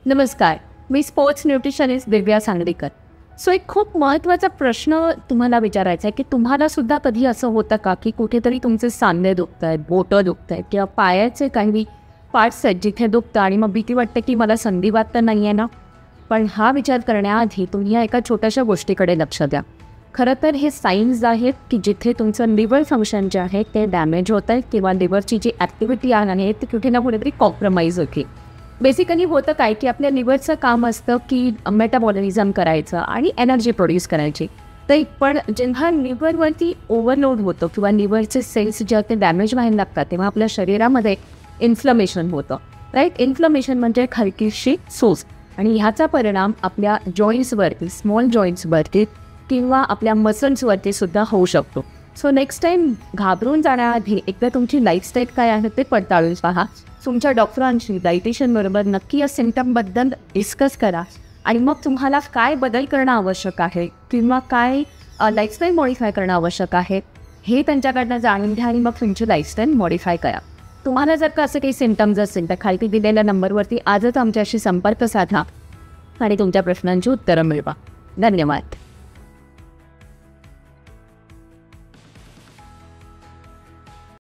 नमस्कार, मी sports nutritionist दिव्या Sanglikar. So एक खूप महत्त्वाचा प्रश्न तुम्हाला विचारायचा आहे की तुम्हाला सुद्धा कधी असं होतं का की कुठेतरी तुमचे सांधे दुखत आहेत, बोटं दुखत आहेत किंवा पायाचे काही पार्ट्स आहेत जिथे दुखतं आणि मग भीती वाटते की मला संधिवात तर नाही आहे ना. पण हा विचार करण्याआधी तुम्ही या एका छोट्याशा गोष्टीकडे लक्ष द्या. खरं तर हे साईन्स आहेत की जिथे तुमचं लिव्हर फंक्शन जे आहे ते डॅमेज होत आहे किंवा लिव्हरची जी ॲक्टिव्हिटी आहे ती कुठे ना कुठेतरी कॉम्प्रोमाइज होते. बेसिकली होतं काय की आपल्या लिव्हरचं काम असतं की मेटाबॉलिझम करायचं आणि एनर्जी प्रोड्यूस करायची. तर पण जेव्हा लिव्हरवरती ओव्हरलोड होतं किंवा लिव्हरचे सेल्स जे ते डॅमेज व्हायला लागतात तेव्हा आपल्या शरीरामध्ये इन्फ्लमेशन होतं. राईट, इन्फ्लमेशन म्हणजे एक हलकीशी सूज आणि ह्याचा परिणाम आपल्या जॉईंट्सवरती, स्मॉल जॉईंट्सवरती किंवा आपल्या मसल्सवरती सुद्धा होऊ शकतो. सो नेक्स्ट टाईम घाबरून जाण्याआधी एकदा तुमची लाईफस्टाईल काय आहे ते पडताळून पहा. तुमच्या डॉक्टरांशी, डायटिशियनबरोबर नक्की या सिम्टमबद्दल डिस्कस करा आणि मग तुम्हाला काय बदल करणं आवश्यक आहे किंवा काय लाईफस्टाईल मॉडिफाय करणं आवश्यक आहे हे त्यांच्याकडनं जाणून घ्या आणि मग तुमची लाईफस्टाईल मॉडिफाय करा. तुम्हाला जर का असं काही सिम्टम्स असतील तर खाली दिलेल्या नंबरवरती आजच आमच्याशी संपर्क साधा आणि तुमच्या प्रश्नांची उत्तरं मिळवा. धन्यवाद.